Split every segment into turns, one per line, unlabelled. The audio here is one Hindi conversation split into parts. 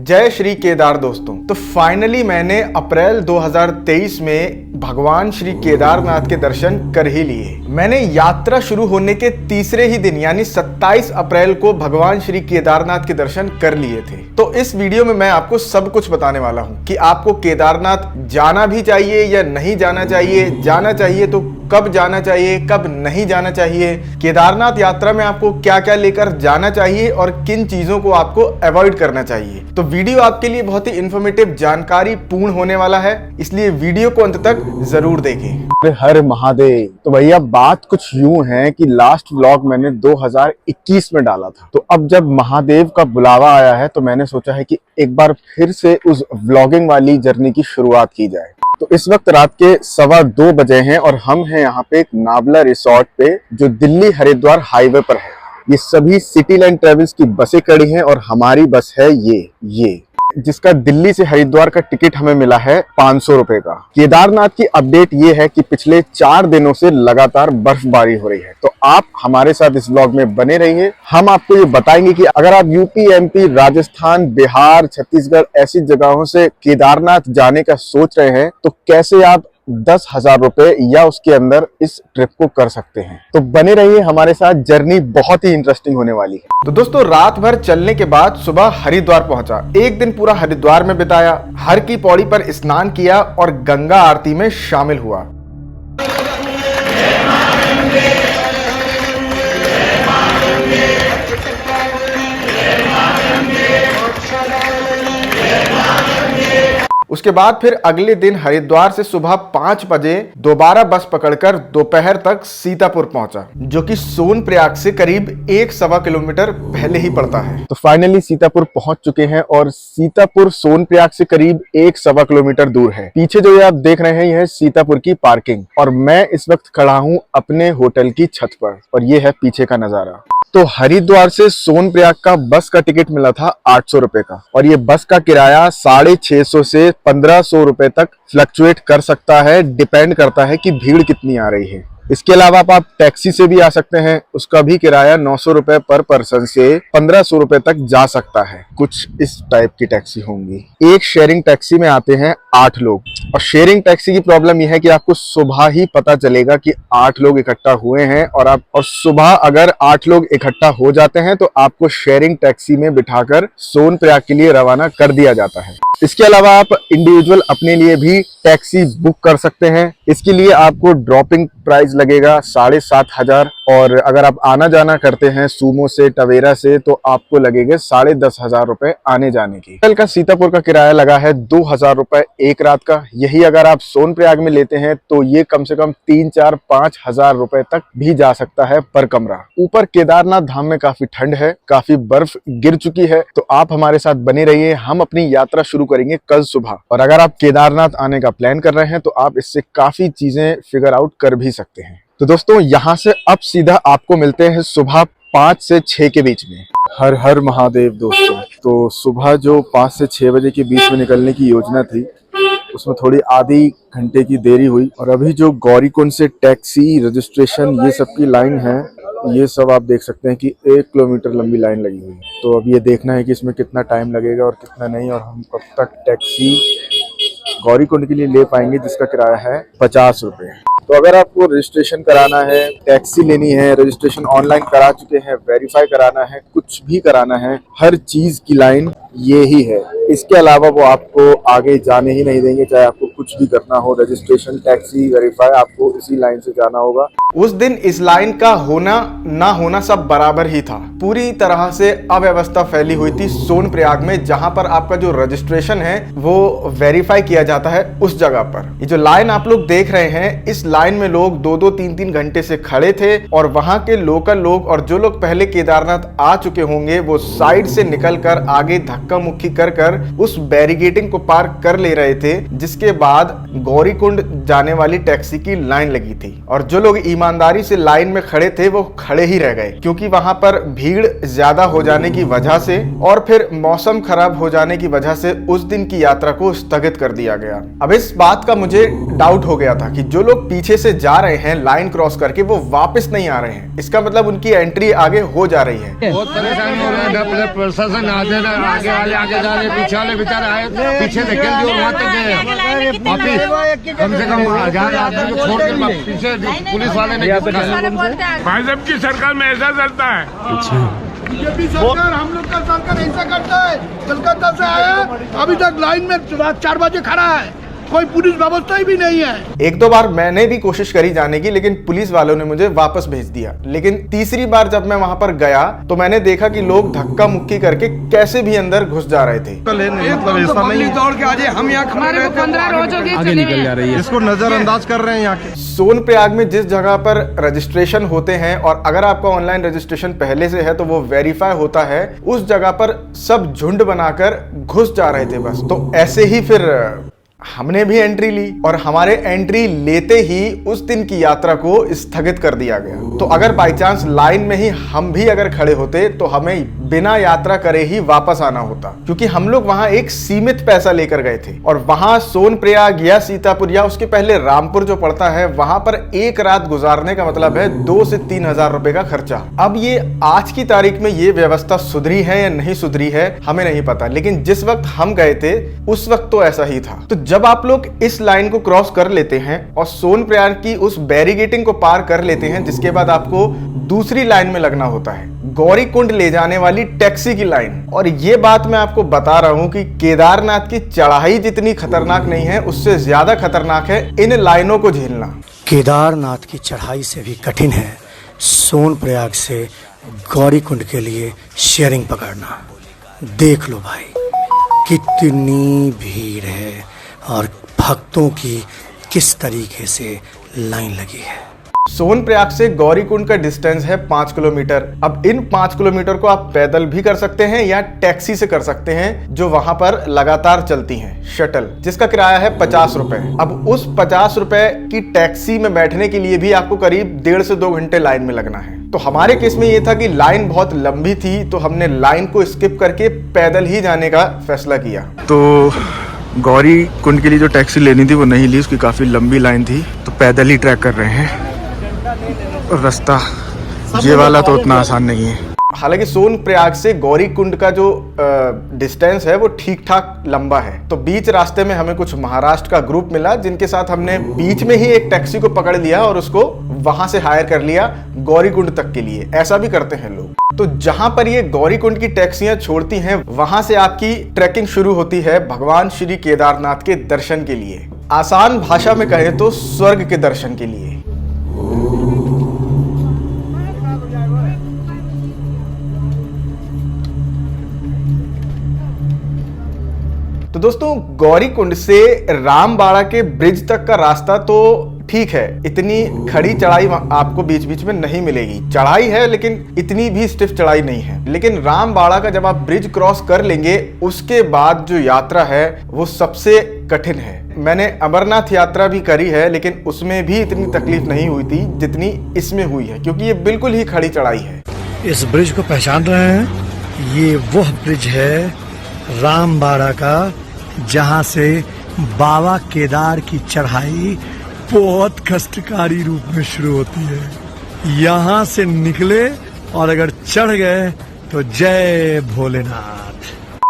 जय श्री केदार दोस्तों। तो फाइनली मैंने अप्रैल 2023 में भगवान श्री केदारनाथ के दर्शन कर ही लिए। मैंने यात्रा शुरू होने के तीसरे ही दिन यानी 27 अप्रैल को भगवान श्री केदारनाथ के दर्शन कर लिए थे। तो इस वीडियो में मैं आपको सब कुछ बताने वाला हूँ कि आपको केदारनाथ जाना भी चाहिए या नहीं जाना चाहिए, जाना चाहिए तो कब जाना चाहिए, कब नहीं जाना चाहिए, केदारनाथ यात्रा में आपको क्या क्या लेकर जाना चाहिए और किन चीजों को आपको अवॉइड करना चाहिए। तो वीडियो आपके लिए बहुत ही इंफॉर्मेटिव, जानकारी पूर्ण होने वाला है, इसलिए वीडियो को अंत तक जरूर देखें।
हर महादेव। तो भैया बात कुछ यूं है कि लास्ट व्लॉग मैंने 2021 में डाला था, तो अब जब महादेव का बुलावा आया है तो मैंने सोचा है कि एक बार फिर से उस व्लॉगिंग वाली जर्नी की शुरुआत की जाए। तो इस वक्त रात के 2:15 बजे हैं और हम हैं यहाँ पे एक नावला रिसोर्ट पे जो दिल्ली हरिद्वार हाईवे पर है। ये सभी सिटी लाइन ट्रेवल्स की बसें खड़ी हैं और हमारी बस है ये जिसका दिल्ली से हरिद्वार का टिकट हमें मिला है 500 रुपए का। केदारनाथ की अपडेट ये है कि पिछले 4 दिनों से लगातार बर्फबारी हो रही है, तो आप हमारे साथ इस व्लॉग में बने रहिए। हम आपको ये बताएंगे कि अगर आप यूपी, एमपी, राजस्थान, बिहार, छत्तीसगढ़ ऐसी जगहों से केदारनाथ जाने का सोच रहे हैं तो कैसे आप 10,000 रुपए या उसके अंदर इस ट्रिप को कर सकते हैं। तो बने रहिए हमारे साथ, जर्नी बहुत ही इंटरेस्टिंग होने वाली है।
तो दोस्तों रात भर चलने के बाद सुबह हरिद्वार पहुंचा। एक दिन पूरा हरिद्वार में बिताया, हर की पौड़ी पर स्नान किया और गंगा आरती में शामिल हुआ। उसके बाद फिर अगले दिन हरिद्वार से सुबह 5 बजे दोबारा बस पकड़कर दोपहर तक सीतापुर पहुंचा, जो कि सोनप्रयाग से करीब 1-1.25 किलोमीटर पहले ही पड़ता है।
तो फाइनली सीतापुर पहुंच चुके हैं और सीतापुर सोनप्रयाग से करीब 1-1.25 किलोमीटर दूर है। पीछे जो ये आप देख रहे हैं यह है सीतापुर की पार्किंग और मैं इस वक्त खड़ा हूँ अपने होटल की छत पर और ये है पीछे का नजारा। तो हरिद्वार से सोनप्रयाग का बस का टिकट मिला था 800 रुपए का और ये बस का किराया 650 से 1500 रुपए तक फ्लक्चुएट कर सकता है, डिपेंड करता है कि भीड़ कितनी आ रही है। इसके अलावा आप टैक्सी से भी आ सकते हैं, उसका भी किराया 900 रुपए पर पर्सन से 1500 रुपए तक जा सकता है। कुछ इस टाइप की टैक्सी होंगी। एक शेयरिंग टैक्सी में आते हैं 8 लोग और शेयरिंग टैक्सी की प्रॉब्लम यह है कि आपको सुबह ही पता चलेगा कि 8 लोग इकट्ठा हुए हैं और सुबह अगर 8 लोग इकट्ठा हो जाते हैं तो आपको शेयरिंग टैक्सी में बिठाकर सोनप्रयाग के लिए रवाना कर दिया जाता है। इसके अलावा आप इंडिविजुअल अपने लिए भी टैक्सी बुक कर सकते हैं। इसके लिए आपको ड्रॉपिंग प्राइस लगेगा 7,500 और अगर आप आना जाना करते हैं सूमो से, टवेरा से तो आपको लगेगा 10,500 रुपए आने जाने की। होटल का सीतापुर का किराया लगा है 2,000 रुपए एक रात का। यही अगर आप सोनप्रयाग में लेते हैं तो ये कम से कम 3-4-5,000 रुपए तक भी जा सकता है पर कमरा। ऊपर केदारनाथ धाम में काफी ठंड है, काफी बर्फ गिर चुकी है, तो आप हमारे साथ बने रहिए। हम अपनी यात्रा शुरू करेंगे कल सुबह और अगर आप केदारनाथ आने का प्लान कर रहे हैं तो आप इससे काफी चीजें फिगर आउट कर भी सकते हैं। तो दोस्तों यहाँ से अब सीधा आपको मिलते हैं सुबह 5 से 6 के बीच में। हर हर महादेव दोस्तों। तो सुबह जो 5 से 6 बजे के बीच में निकलने की योजना थी उसमें थोड़ी आधी घंटे की देरी हुई और अभी जो गौरीकुंड से टैक्सी, रजिस्ट्रेशन ये सब की लाइन है, ये सब आप देख सकते हैं कि 1 किलोमीटर लंबी लाइन लगी हुई है। तो अब ये देखना है कि इसमें कितना टाइम लगेगा और कितना नहीं और हम कब तक टैक्सी गौरीकुंड के लिए ले पाएंगे जिसका किराया है 50 रुपए। तो अगर आपको रजिस्ट्रेशन कराना है, टैक्सी लेनी है, रजिस्ट्रेशन ऑनलाइन करा चुके हैं, वेरीफाई कराना है, कुछ भी कराना है, हर चीज की लाइन ये ही है। इसके अलावा वो आपको आगे जाने ही नहीं देंगे, चाहे आपको कुछ भी करना हो, रजिस्ट्रेशन, टैक्सी, वेरीफाई, आपको इसी लाइन से जाना होगा।
उस दिन इस लाइन का होना ना होना सब बराबर ही था। पूरी तरह से अव्यवस्था फैली हुई थी सोनप्रयाग में, जहां पर आपका जो रजिस्ट्रेशन है वो वेरीफाई किया जाता है उस जगह पर। ये जो लाइन आप लोग देख रहे हैं, इस लाइन में लोग 2-2, 3-3 घंटे से खड़े थे और वहां के लोकल लोग और जो लोग पहले केदारनाथ आ चुके होंगे वो साइड से निकलकर आगे धक्का मुक्की कर उस बैरिकेडिंग को पार कर ले रहे थे, जिसके बाद गौरीकुंड जाने वाली टैक्सी की लाइन लगी थी और जो लोग ईमानदारी से लाइन में खड़े थे वो खड़े ही रह गए, क्योंकि वहां पर भीड़ ज्यादा हो जाने की वजह से और फिर मौसम खराब हो जाने की वजह से उस दिन की यात्रा को स्थगित कर दिया गया। अब इस बात का मुझे डाउट हो गया था कि जो लोग पीछे से जा रहे हैं लाइन क्रॉस करके वो वापस नहीं आ रहे हैं, इसका मतलब उनकी एंट्री आगे हो जा रही है।
बहुत परेशानी हो रहा है, प्रशासन आ जाना आगे आगे वाले आगे जा रहे, पीछे वाले बेचारे आए पीछे धकेल दिए और वहाँ तक गए वापिस। कम से कम 1000 आदमी को छोड़ के पीछे पुलिस वाले ने भाई साहब की सरकार में ऐसा चलता है।
बीजेपी सरकार, हम लोग का सरकार ऐसा करता है। कलकत्ता से आया, अभी तक लाइन में 4 बजे खड़ा है, कोई पुलिस व्यवस्था ही भी नहीं है।
एक दो बार मैंने भी कोशिश करी जाने की, लेकिन पुलिस वालों ने मुझे वापस भेज दिया। लेकिन तीसरी बार जब मैं वहां पर गया तो मैंने देखा कि लोग धक्का मुक्की करके कैसे भी अंदर घुस जा रहे थे।
दौड़ के आज हम यहाँ
हमारे को 15 रोज हो गए आगे निकल जा रही है,
इसको नजरअंदाज कर रहे हैं यहाँ के।
सोनप्रयाग में जिस जगह पर रजिस्ट्रेशन होते हैं और अगर आपका ऑनलाइन रजिस्ट्रेशन पहले से है तो वो वेरीफाई होता है, उस जगह पर सब झुंड बनाकर घुस जा रहे थे बस। तो ऐसे ही फिर हमने भी एंट्री ली और हमारे एंट्री लेते ही उस दिन की यात्रा को स्थगित कर दिया गया। तो अगर बाई चांस लाइन में ही हम भी अगर खड़े होते तो हमें बिना यात्रा करे ही वापस आना होता, क्योंकि हम लोग वहां एक सीमित पैसा लेकर गए थे और वहां सोनप्रयाग या सीतापुर या उसके पहले रामपुर जो पड़ता है वहां पर एक रात गुजारने का मतलब है 2 से 3 हजार रुपए का खर्चा। अब ये आज की तारीख में ये व्यवस्था सुधरी है या नहीं सुधरी है हमें नहीं पता, लेकिन जिस वक्त हम गए थे उस वक्त तो ऐसा ही था। तो जब आप लोग इस लाइन को क्रॉस कर लेते हैं और सोनप्रयाग की उस बैरिगेटिंग को पार कर लेते हैं, जिसके बाद आपको दूसरी लाइन में लगना होता है, गौरीकुंड ले जाने वाली टैक्सी की लाइन। और ये बात मैं आपको बता रहा हूं कि केदारनाथ की चढ़ाई जितनी खतरनाक नहीं है, उससे ज्यादा खतरनाक है इन लाइनों को झेलना।
केदारनाथ की चढ़ाई से भी कठिन है सोनप्रयाग से गौरीकुंड के लिए शेयरिंग पकड़ना। देख लो भाई, कितनी भीड़ है और भक्तों की किस तरीके से लाइन लगी है।
सोनप्रयाग से गौरीकुंड का डिस्टेंस है 5 किलोमीटर। अब इन 5 किलोमीटर को आप पैदल भी कर सकते हैं या टैक्सी से कर सकते हैं, जो वहां पर लगातार चलती हैं, शटल, जिसका किराया है 50 रुपए। अब उस 50 रुपए की टैक्सी में बैठने के लिए भी आपको करीब 1.5 से 2 घंटे लाइन में लगना है। तो हमारे केस में ये था कि लाइन बहुत लंबी थी, तो हमने लाइन को स्किप करके पैदल ही जाने का फैसला किया।
तो गौरी कुंड के लिए जो टैक्सी लेनी थी वो नहीं ली, उसकी काफ़ी लंबी लाइन थी, तो पैदल ही ट्रैक कर रहे हैं। और रास्ता ये वाला तो उतना आसान नहीं है।
हालांकि सोनप्रयाग से गौरीकुंड का जो डिस्टेंस है वो ठीक ठाक लंबा है। तो बीच रास्ते में हमें कुछ महाराष्ट्र का ग्रुप मिला, जिनके साथ हमने बीच में ही एक टैक्सी को पकड़ लिया और उसको वहां से हायर कर लिया गौरीकुंड तक के लिए। ऐसा भी करते हैं लोग। तो जहां पर ये गौरीकुंड की टैक्सियां छोड़ती हैं, वहां से आपकी ट्रैकिंग शुरू होती है भगवान श्री केदारनाथ के दर्शन के लिए। आसान भाषा में कहें तो स्वर्ग के दर्शन के लिए। तो दोस्तों, गौरीकुंड से रामबाड़ा के ब्रिज तक का रास्ता तो ठीक है, इतनी खड़ी चढ़ाई आपको बीच बीच में नहीं मिलेगी। चढ़ाई है लेकिन इतनी भी स्टिफ चढ़ाई नहीं है। लेकिन रामबाड़ा का जब आप ब्रिज क्रॉस कर लेंगे, उसके बाद जो यात्रा है वो सबसे कठिन है। मैंने अमरनाथ यात्रा भी करी है, लेकिन उसमें भी इतनी तकलीफ नहीं हुई थी जितनी इसमें हुई है, क्योंकि ये बिल्कुल ही खड़ी चढ़ाई है।
इस ब्रिज को पहचान रहे हैं? ये वह ब्रिज है रामबाड़ा का, जहां से बाबा केदार की चढ़ाई बहुत कष्टकारी रूप में शुरू होती है। यहाँ से निकले और अगर चढ़ गए तो जय भोलेनाथ।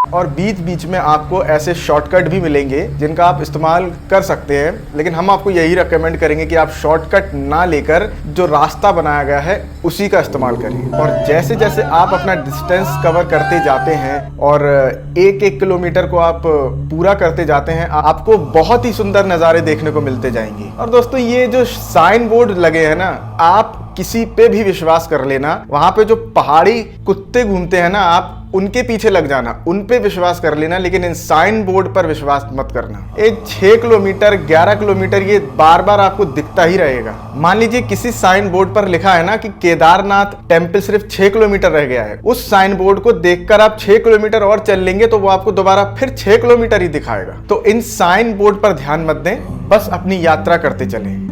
और बीच बीच में आपको ऐसे शॉर्टकट भी मिलेंगे जिनका आप इस्तेमाल कर सकते हैं, लेकिन हम आपको यही रेकमेंड करेंगे कि आप शॉर्टकट ना लेकर जो रास्ता बनाया गया है उसी का इस्तेमाल करें। और जैसे जैसे आप अपना डिस्टेंस कवर करते जाते हैं और 1-1 किलोमीटर को आप पूरा करते जाते हैं, आपको बहुत ही सुंदर नज़ारे देखने को मिलते जाएंगे। और दोस्तों, ये जो साइन बोर्ड लगे हैं ना, आप किसी पे भी विश्वास कर लेना। वहां पे जो पहाड़ी कुत्ते घूमते हैं ना, आप उनके पीछे लग जाना, उन पे विश्वास कर लेना, लेकिन इन साइन बोर्ड पर विश्वास मत करना। ये 6 किलोमीटर 11 किलोमीटर ये बार बार आपको दिखता ही रहेगा। मान लीजिए किसी साइन बोर्ड पर लिखा है ना कि केदारनाथ टेम्पल सिर्फ 6 किलोमीटर रह गया है, उस साइन बोर्ड को देखकर आप 6 किलोमीटर और चल लेंगे तो वो आपको दोबारा फिर 6 किलोमीटर ही दिखाएगा। तो इन साइन बोर्ड पर ध्यान मत दें, बस अपनी यात्रा करते चलें।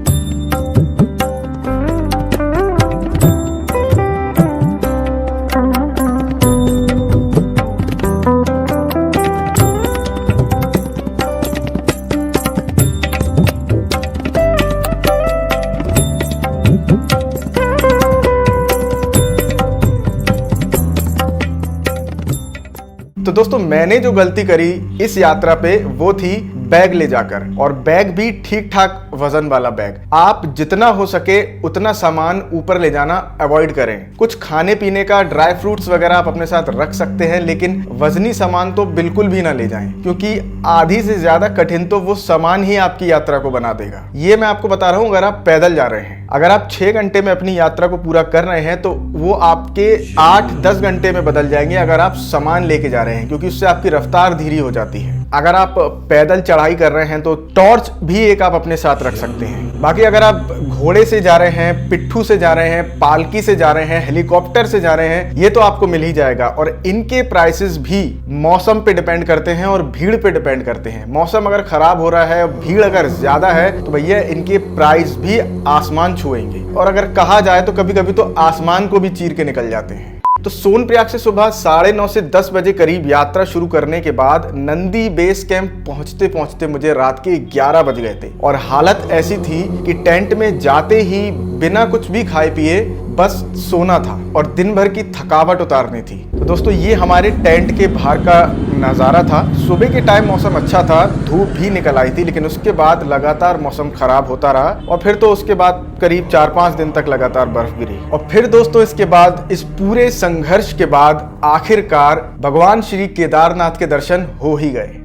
तो दोस्तों मैंने जो गलती करी इस यात्रा पे वो थी बैग ले जाकर, और बैग भी ठीक ठाक वजन वाला बैग। आप जितना हो सके उतना सामान ऊपर ले जाना अवॉइड करें। कुछ खाने पीने का, ड्राई फ्रूट्स वगैरह आप अपने साथ रख सकते हैं, लेकिन वजनी सामान तो बिल्कुल भी ना ले जाएं, क्योंकि आधी से ज्यादा कठिन तो वो सामान ही आपकी यात्रा को बना देगा। ये मैं आपको बता रहा हूँ अगर आप पैदल जा रहे हैं। अगर आप 6 घंटे में अपनी यात्रा को पूरा कर रहे हैं तो वो आपके 8-10 घंटे में बदल जाएंगे अगर आप सामान लेके जा रहे हैं, क्योंकि उससे आपकी रफ्तार धीरे हो जाती है। अगर आप पैदल चढ़ाई कर रहे हैं तो टॉर्च भी एक आप अपने साथ रख सकते हैं। बाकी अगर आप घोड़े से जा रहे हैं, पिट्ठू से जा रहे हैं, पालकी से जा रहे हैं, हेलीकॉप्टर से जा रहे हैं, ये तो आपको मिल ही जाएगा। और इनके प्राइसेस भी मौसम पे डिपेंड करते हैं और भीड़ पे डिपेंड करते हैं। मौसम अगर खराब हो रहा है, भीड़ अगर ज्यादा है, तो भैया इनके प्राइस भी आसमान छुएंगे, और अगर कहा जाए तो कभी कभी तो आसमान को भी चीर के निकल जाते हैं। तो सोनप्रयाग से सुबह 9:30 से 10 बजे करीब यात्रा शुरू करने के बाद नंदी बेस कैंप पहुंचते पहुंचते मुझे रात के 11 बज गए थे, और हालत ऐसी थी कि टेंट में जाते ही बिना कुछ भी खाए पिए बस सोना था और दिन भर की थकावट उतारनी थी। तो दोस्तों ये हमारे टेंट के बाहर का नज़ारा था। सुबह के टाइम मौसम अच्छा था, धूप भी निकल आई थी, लेकिन उसके बाद लगातार मौसम खराब होता रहा, और फिर तो उसके बाद करीब 4-5 दिन तक लगातार बर्फ गिरी। और फिर दोस्तों इसके बाद, इस पूरे संघर्ष के बाद आखिरकार भगवान श्री केदारनाथ के दर्शन हो ही गए।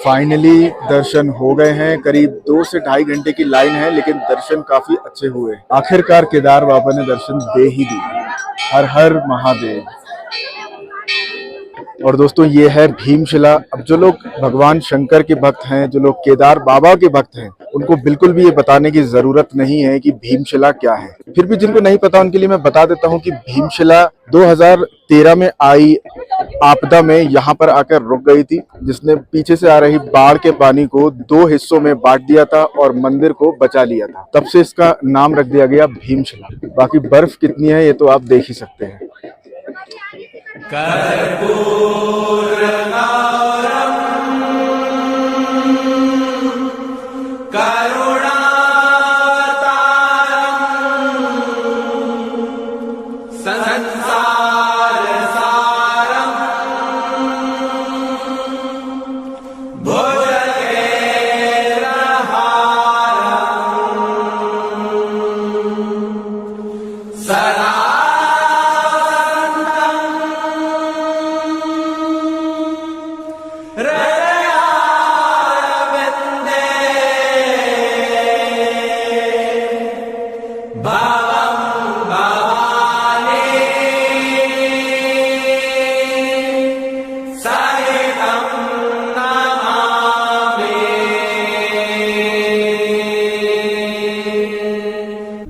फाइनली दर्शन हो गए हैं। करीब 2 से ढाई घंटे की लाइन है, लेकिन दर्शन काफी अच्छे हुए। आखिरकार केदार बाबा ने दर्शन दे ही दिए। हर हर महादेव। और दोस्तों ये है भीमशिला। अब जो लोग भगवान शंकर के भक्त हैं, जो लोग केदार बाबा के भक्त हैं, उनको बिल्कुल भी ये बताने की जरूरत नहीं है कि भीमशिला क्या है। फिर भी जिनको नहीं पता उनके लिए मैं बता देता हूँ कि भीमशिला 2013 में आई आपदा में यहाँ पर आकर रुक गई थी, जिसने पीछे से आ रही बाढ़ के पानी को 2 हिस्सों में बांट दिया था और मंदिर को बचा लिया था। तब से इसका नाम रख दिया गया भीमशिला। बाकी बर्फ कितनी है ये तो आप देख ही सकते हैं।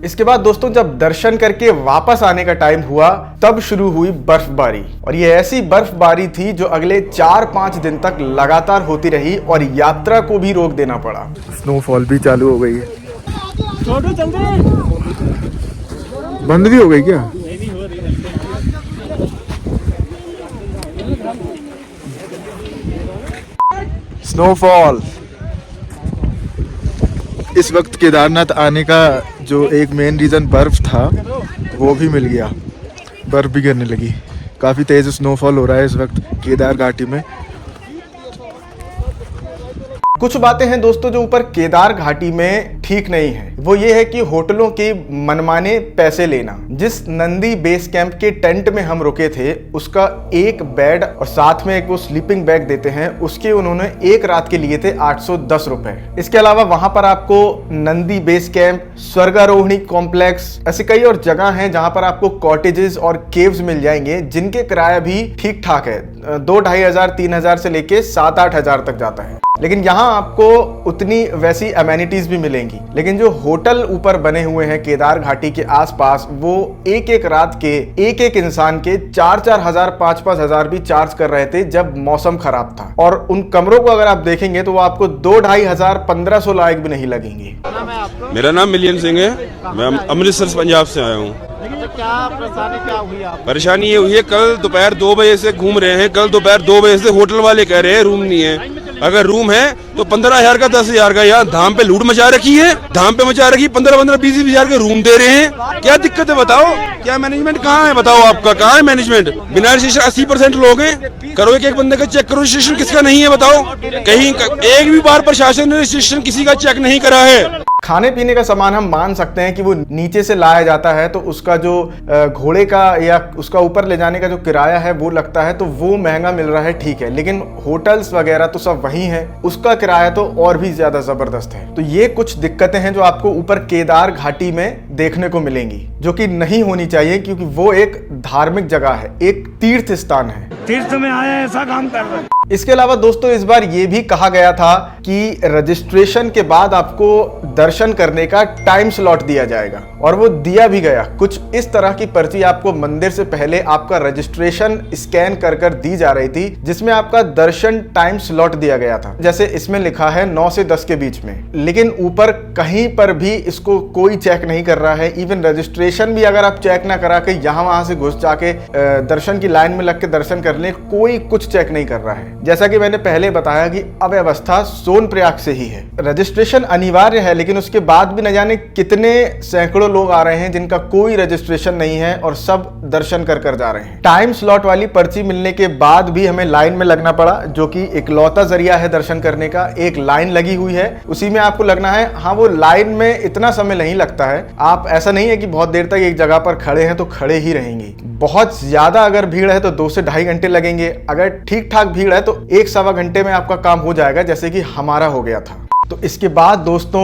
इसके बाद दोस्तों जब दर्शन करके वापस आने का टाइम हुआ तब शुरू हुई बर्फबारी, और ये ऐसी बर्फबारी थी जो अगले 4-5 दिन तक लगातार होती रही और यात्रा को भी रोक देना पड़ा।
स्नोफॉल भी चालू हो गई है। बंद भी हो गई क्या? स्नोफॉल। इस वक्त केदारनाथ आने का जो एक मेन रीज़न बर्फ़ था वो भी मिल गया। बर्फ़ भी गिरने लगी। काफ़ी तेज़ स्नोफॉल हो रहा है इस वक्त केदार घाटी में।
कुछ बातें हैं दोस्तों जो ऊपर केदार घाटी में ठीक नहीं है। वो ये है कि होटलों के मनमाने पैसे लेना। जिस नंदी बेस कैंप के टेंट में हम रुके थे उसका एक बेड और साथ में एक वो स्लीपिंग बैग देते हैं, उसके उन्होंने एक रात के लिए थे 810 रुपए। इसके अलावा वहां पर आपको Nandi base camp, Swargarohini complex, ऐसे कई और जगह हैं जहां पर आपको कॉटेजेस और केव्स मिल जाएंगे जिनके किराया भी ठीक ठाक है। 2-2,500 3,000 से लेके 7-8 हजार तक जाता है। लेकिन यहाँ आपको उतनी वैसी अमेनिटीज भी मिलेंगी। लेकिन जो होटल ऊपर बने हुए हैं केदार घाटी के आसपास, वो एक एक रात के एक एक इंसान के 4-4 हजार 5-5 हजार भी चार्ज कर रहे थे जब मौसम खराब था। और उन कमरों को अगर आप देखेंगे तो वो आपको 2-2.5 हजार 1500 लायक भी नहीं लगेंगे।
मेरा नाम मिलियन सिंह है, मैं अमृतसर पंजाब से आया हूँ। परेशानी ये हुई है, कल दोपहर 2 बजे से घूम रहे हैं, कल दोपहर 2 बजे से होटल वाले कह रहे हैं रूम नहीं है। अगर रूम है तो 15,000 का 10,000 का, यहाँ धाम पे लूट मचा रखी है, धाम पे मचा रखी 15-15 20 हजार के रूम दे रहे हैं। क्या दिक्कत है बताओ, क्या मैनेजमेंट कहाँ है बताओ, आपका कहाँ है मैनेजमेंट? बिना रजिस्ट्रेशन 80% लोग हैं, करो एक बंदे का चेक करो, रजिस्ट्रेशन किसका नहीं है बताओ? कहीं एक भी बार प्रशासन ने रजिस्ट्रेशन किसी का चेक नहीं करा है।
खाने पीने का सामान हम मान सकते हैं कि वो नीचे से लाया जाता है, तो उसका जो घोड़े का या उसका ऊपर ले जाने का जो किराया है वो लगता है, तो वो महंगा मिल रहा है, ठीक है। लेकिन होटल्स वगैरह तो सब वही है, उसका किराया तो और भी ज्यादा जबरदस्त है। तो ये कुछ दिक्कतें हैं जो आपको ऊपर केदार घाटी में देखने को मिलेंगी, जो कि नहीं होनी चाहिए, क्योंकि वो एक धार्मिक जगह है, एक तीर्थ स्थान है।
तीर्थ में आया ऐसा काम कर रहे हैं।
इसके अलावा दोस्तों इस बार ये भी कहा गया था कि रजिस्ट्रेशन के बाद आपको दर्शन करने का टाइम स्लॉट दिया जाएगा, और वो दिया भी गया। कुछ इस तरह की पर्ची आपको मंदिर से पहले आपका रजिस्ट्रेशन स्कैन कर कर दी जा रही थी, जिसमें आपका दर्शन टाइम स्लॉट दिया गया था। जैसे इसमें लिखा है 9 से 10 के बीच में, लेकिन ऊपर कहीं पर भी इसको कोई चेक नहीं कर रहा है। इवन रजिस्ट्रेशन भी अगर आप चेक ना करा के यहाँ वहां से घुस जाके दर्शन की लाइन में लग के दर्शन कर ले, कोई कुछ चेक नहीं कर रहा है। जैसा कि मैंने पहले बताया कि अव्यवस्था सोनप्रयाग से ही है। रजिस्ट्रेशन अनिवार्य है, लेकिन उसके बाद भी न जाने कितने सैकड़ों लोग आ रहे हैं जिनका कोई रजिस्ट्रेशन नहीं है और सब दर्शन कर कर जा रहे हैं। टाइम स्लॉट वाली पर्ची मिलने के बाद भी हमें लाइन में लगना पड़ा, जो कि इकलौता जरिया है दर्शन करने का। एक लाइन लगी हुई है, उसी में आपको लगना है। हाँ, वो लाइन में इतना समय नहीं लगता है, आप ऐसा नहीं है कि बहुत देर तक एक जगह पर खड़े हैं तो खड़े ही रहेंगे। बहुत ज्यादा अगर भीड़ है तो 2 से 2.5 घंटे लगेंगे। अगर ठीक ठाक भीड़ है तो 1-1.25 घंटे में आपका काम हो जाएगा, जैसे कि हमारा हो गया था। तो इसके बाद दोस्तों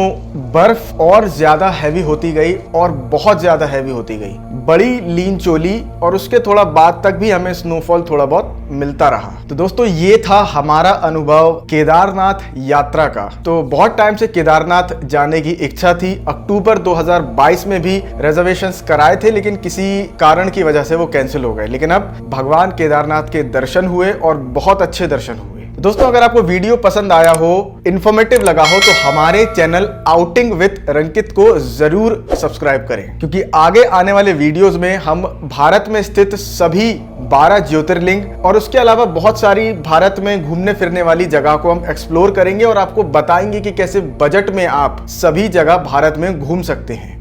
बर्फ और ज्यादा हैवी होती गई, और बहुत ज्यादा हैवी होती गई, बड़ी लीन चोली, और उसके थोड़ा बाद तक भी हमें स्नोफॉल थोड़ा बहुत मिलता रहा। तो दोस्तों ये था हमारा अनुभव केदारनाथ यात्रा का। तो बहुत टाइम से केदारनाथ जाने की इच्छा थी। अक्टूबर 2022 में भी रिजर्वेशंस कराए थे, लेकिन किसी कारण की वजह से वो कैंसिल हो गए। लेकिन अब भगवान केदारनाथ के दर्शन हुए, और बहुत अच्छे दर्शन हुए। दोस्तों अगर आपको वीडियो पसंद आया हो, इन्फॉर्मेटिव लगा हो, तो हमारे चैनल आउटिंग विद रंकित को जरूर सब्सक्राइब करें, क्योंकि आगे आने वाले वीडियोस में हम भारत में स्थित सभी 12 ज्योतिर्लिंग और उसके अलावा बहुत सारी भारत में घूमने फिरने वाली जगह को हम एक्सप्लोर करेंगे, और आपको बताएंगे कि कैसे बजट में आप सभी जगह भारत में घूम सकते हैं।